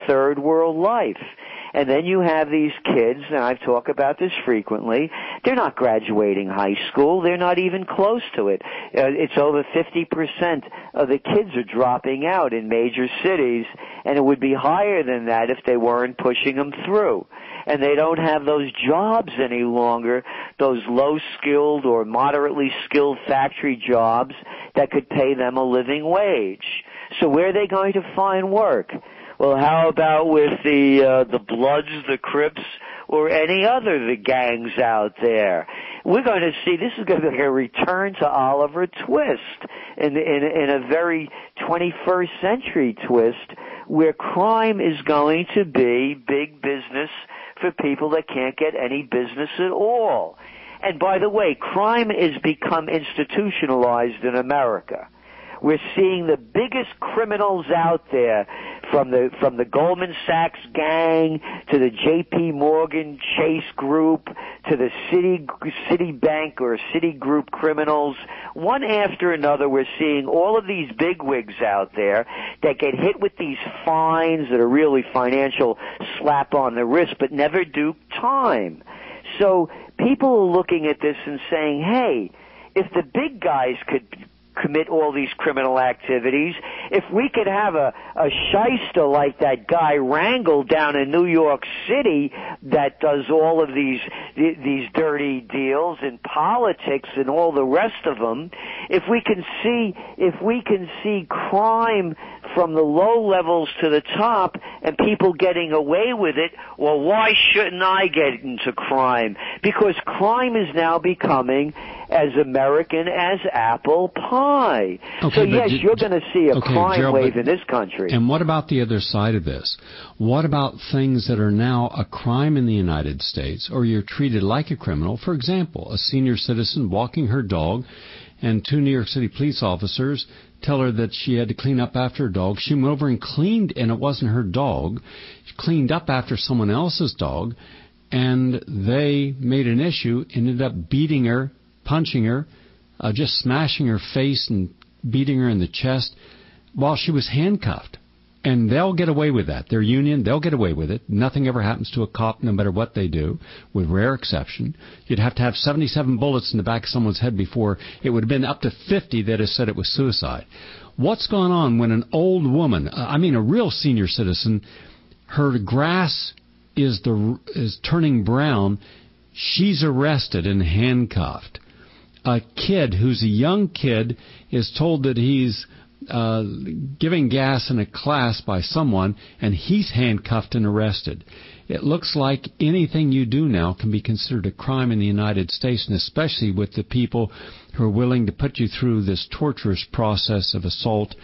third world life. And then you have these kids, and I talk about this frequently, they're not graduating high school. They're not even close to it. It's over 50% of the kids are dropping out in major cities, and it would be higher than that if they weren't pushing them through. And they don't have those jobs any longer, those low-skilled or moderately skilled factory jobs that could pay them a living wage. So where are they going to find work? Well, how about with the Bloods, the Crips, or any other of the gangs out there? We're going to see, this is going to be a return to Oliver Twist in a very 21st century twist where crime is going to be big business for people that can't get any business at all. And by the way, crime has become institutionalized in America. We're seeing the biggest criminals out there, from the Goldman Sachs gang to the J.P. Morgan Chase group to the Citibank or Citigroup criminals. One after another, we're seeing all of these bigwigs out there that get hit with these fines that are really financial slap on the wrist, but never do time. So people are looking at this and saying, hey, if the big guys could commit all these criminal activities, if we could have a shyster like that guy Rangel down in New York City that does all of these dirty deals in politics and all the rest of them, if we can see crime from the low levels to the top and people getting away with it, well, why shouldn't I get into crime? Because crime is now becoming as American as apple pie. Okay, so yes, you're going to see a crime Gerald, wave in this country. And what about the other side of this? What about things that are now a crime in the United States, or you're treated like a criminal? For example, a senior citizen walking her dog, and two New York City police officers tell her that she had to clean up after her dog. She went over and cleaned, and it wasn't her dog. She cleaned up after someone else's dog, and they made an issue, ended up beating her, punching her, just smashing her face and beating her in the chest while she was handcuffed. And they'll get away with that. Their union, they'll get away with it. Nothing ever happens to a cop, no matter what they do, with rare exception. You'd have to have 77 bullets in the back of someone's head before it would have been up to 50 that have said it was suicide. What's going on when an old woman, a real senior citizen, her grass is turning brown, she's arrested and handcuffed. A kid who's a young kid is told that he's giving gas in a class by someone, and he's handcuffed and arrested. It looks like anything you do now can be considered a crime in the United States, and especially with the people who are willing to put you through this torturous process of assault,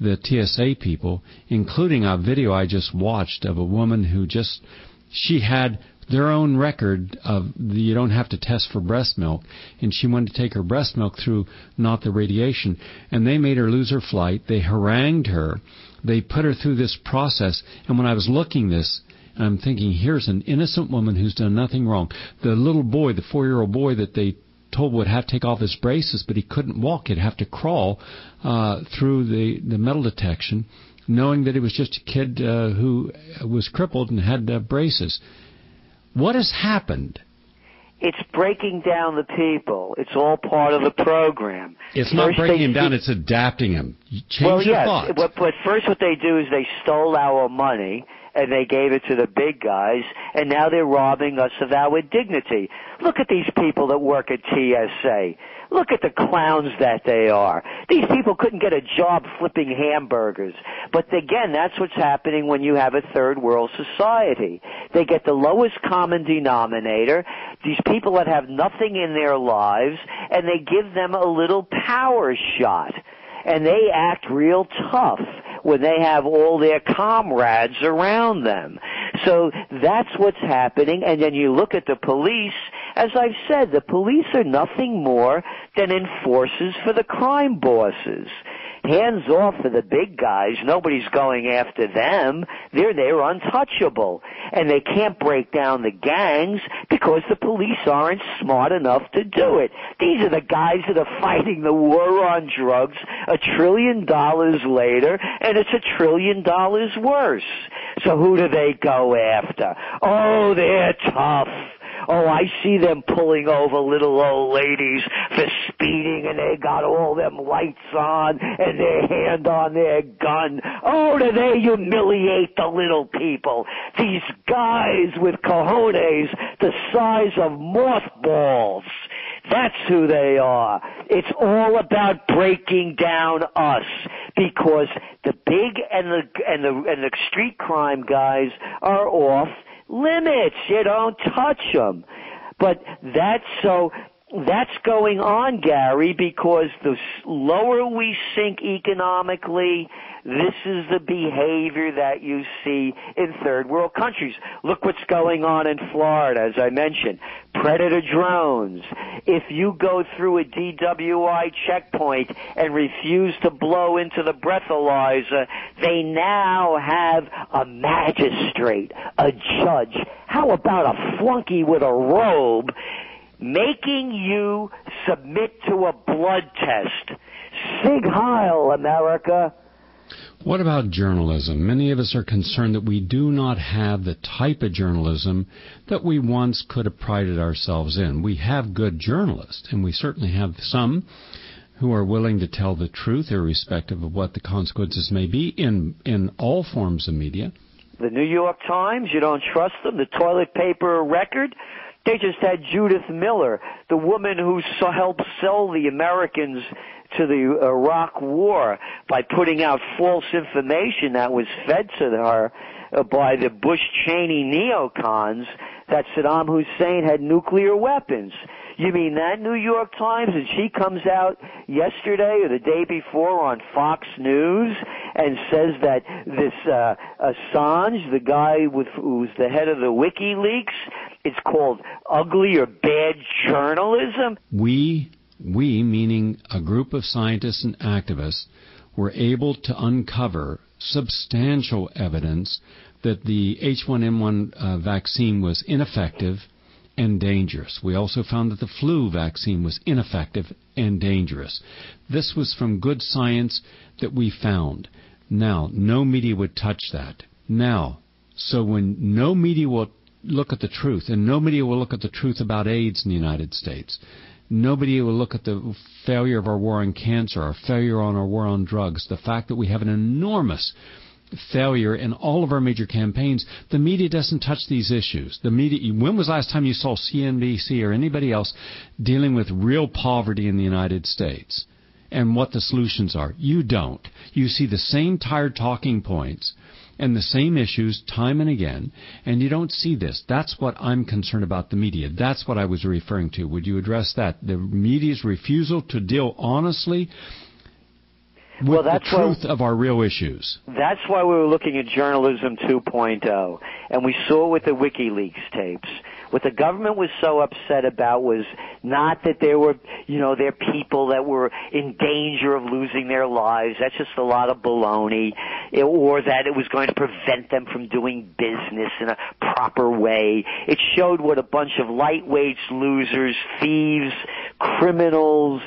the TSA people, including a video I just watched of a woman who she had their own record of you don't have to test for breast milk, and she wanted to take her breast milk through not the radiation, and they made her lose her flight. They harangued her. They put her through this process, and when I was looking this, I'm thinking, here's an innocent woman who's done nothing wrong. The little boy, the 4-year-old boy that they told would have to take off his braces, but he couldn't walk. He'd have to crawl through the metal detection, knowing that he was just a kid who was crippled and had braces. What has happened? It's breaking down the people. It's all part of the program. It's not breaking him down, it's adapting him. Change your thoughts. But first what they do is they stole our money and they gave it to the big guys, and now they're robbing us of our dignity. Look at these people that work at TSA. Look at the clowns that they are. These people couldn't get a job flipping hamburgers. But again, that's what's happening when you have a third world society. They get the lowest common denominator, these people that have nothing in their lives, and they give them a little power shot. And they act real tough when they have all their comrades around them. So that's what's happening. And then you look at the police. As I've said, the police are nothing more than enforcers for the crime bosses. Hands off for the big guys. Nobody's going after them. They're untouchable. And they can't break down the gangs because the police aren't smart enough to do it. These are the guys that are fighting the war on drugs $1 trillion later, and it's $1 trillion worse. So who do they go after? Oh, they're tough. Oh, I see them pulling over little old ladies for speeding, and they got all them lights on and their hand on their gun. Oh, do they humiliate the little people? These guys with cojones the size of mothballs. That's who they are. It's all about breaking down us, because the big and the street crime guys are off limits. You don't touch them. But that's going on, Gary, because the lower we sink economically, this is the behavior that you see in third world countries. Look what's going on in Florida, as I mentioned. Predator drones. If you go through a DWI checkpoint and refuse to blow into the breathalyzer, they now have a magistrate, a judge. How about a flunky with a robe making you submit to a blood test? Sig Heil, America. What about journalism? Many of us are concerned that we do not have the type of journalism that we once could have prided ourselves in. We have good journalists, and we certainly have some who are willing to tell the truth, irrespective of what the consequences may be in all forms of media. The New York Times, you don't trust them? The toilet paper record? They just had Judith Miller, the woman who helped sell the Americans to the Iraq War by putting out false information that was fed to her by the Bush-Cheney neocons that Saddam Hussein had nuclear weapons. You mean that, New York Times? And she comes out yesterday or the day before on Fox News and says that this Assange, the guy who's the head of the WikiLeaks, it's called ugly or bad journalism. We, meaning a group of scientists and activists, were able to uncover substantial evidence that the H1N1 vaccine was ineffective and dangerous. We also found that the flu vaccine was ineffective and dangerous. This was from good science that we found. Now, no media would touch that. Now, so when no media will look at the truth, and no media will look at the truth about AIDS in the United States, nobody will look at the failure of our war on cancer, our failure on our war on drugs, the fact that we have an enormous failure in all of our major campaigns. The media doesn't touch these issues. The media. When was the last time you saw CNBC or anybody else dealing with real poverty in the United States and what the solutions are? You don't. You see the same tired talking points and the same issues time and again, and you don't see this. That's what I'm concerned about, the media. That's what I was referring to. Would you address that? The media's refusal to deal honestly with the truth of our real issues. That's why we were looking at Journalism 2.0, and we saw with the WikiLeaks tapes. What the government was so upset about was not that there were, there are people that were in danger of losing their lives. That's just a lot of baloney. Or that it was going to prevent them from doing business in a proper way. It showed what a bunch of lightweights, losers, thieves, criminals,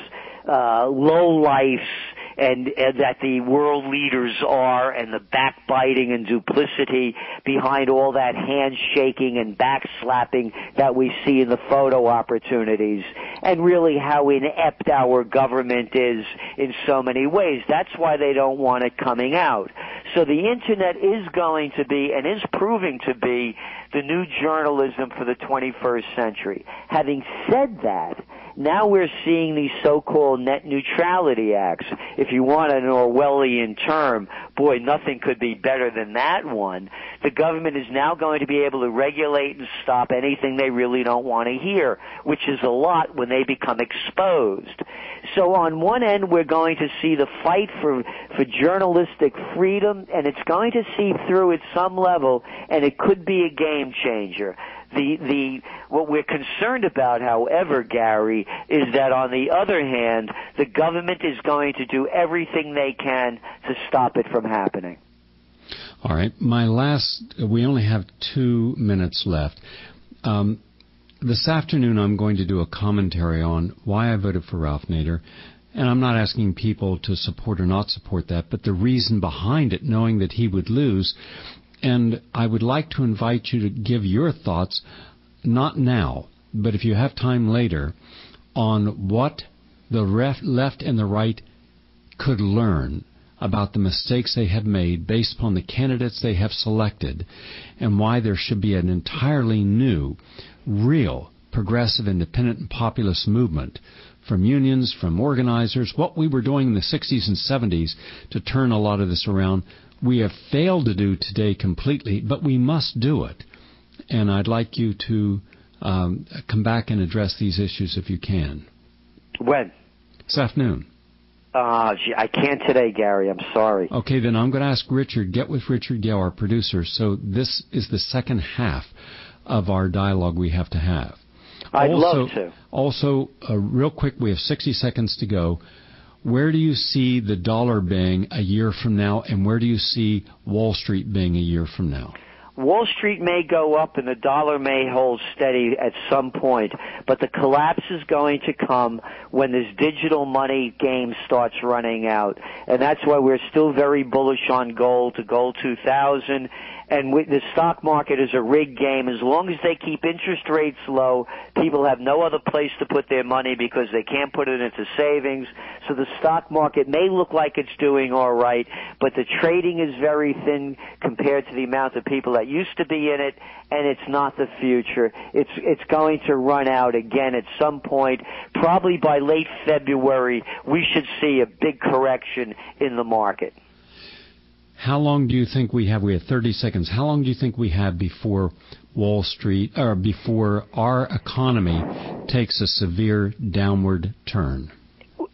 lowlifes, and that the world leaders are, and the backbiting and duplicity behind all that handshaking and backslapping that we see in the photo opportunities, and really how inept our government is in so many ways. That's why they don't want it coming out. So the Internet is going to be, and is proving to be, the new journalism for the 21st century. Having said that, now we're seeing these so-called net neutrality acts. If you want an Orwellian term, boy, nothing could be better than that one. The government is now going to be able to regulate and stop anything they really don't want to hear, which is a lot when they become exposed. So on one end, we're going to see the fight for journalistic freedom, and it's going to seep through at some level, and it could be a game changer. What we're concerned about, however, Gary, is that on the other hand, the government is going to do everything they can to stop it from happening. All right. We only have 2 minutes left. This afternoon I'm going to do a commentary on why I voted for Ralph Nader. And I'm not asking people to support or not support that, but the reason behind it, knowing that he would lose. And I would like to invite you to give your thoughts, not now, but if you have time later, on what the left and the right could learn about the mistakes they have made based upon the candidates they have selected, and why there should be an entirely new, real, progressive, independent, and populist movement from unions, from organizers, what we were doing in the 60s and 70s to turn a lot of this around. We have failed to do today completely, but we must do it. And I'd like you to come back and address these issues if you can. When? This afternoon. I can't today, Gary. I'm sorry. Okay, then I'm going to ask Richard, get with Richard Gale, our producer. So this is the second half of our dialogue we have to have. I'd love to. Also, real quick, we have 60 seconds to go. Where do you see the dollar being a year from now, and where do you see Wall Street being a year from now? Wall Street may go up and the dollar may hold steady at some point, but the collapse is going to come when this digital money game starts running out. And that's why we're still very bullish on gold, to gold 2000. And the stock market is a rigged game. As long as they keep interest rates low, people have no other place to put their money because they can't put it into savings. So the stock market may look like it's doing all right, but the trading is very thin compared to the amount of people that used to be in it, and it's not the future. It's going to run out again at some point. Probably by late February, we should see a big correction in the market. How long do you think we have? We have 30 seconds. How long do you think we have before Wall Street, or before our economy takes a severe downward turn?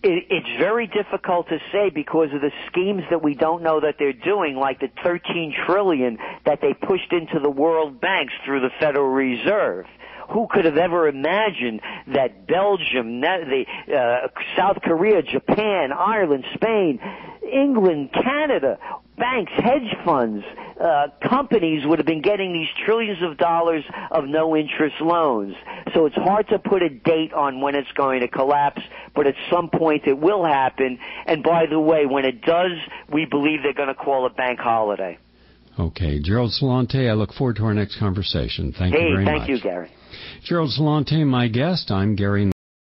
It's very difficult to say because of the schemes that we don't know that they're doing, like the $13 trillion that they pushed into the world banks through the Federal Reserve. Who could have ever imagined that Belgium, South Korea, Japan, Ireland, Spain, England, Canada, banks, hedge funds, companies would have been getting these trillions of dollars of no-interest loans. So it's hard to put a date on when it's going to collapse, but at some point it will happen. And by the way, when it does, we believe they're going to call a bank holiday. Okay. Gerald Celente, I look forward to our next conversation. Thank you very much. Hey, thank you, Gary. Gerald Celente, my guest. I'm Gary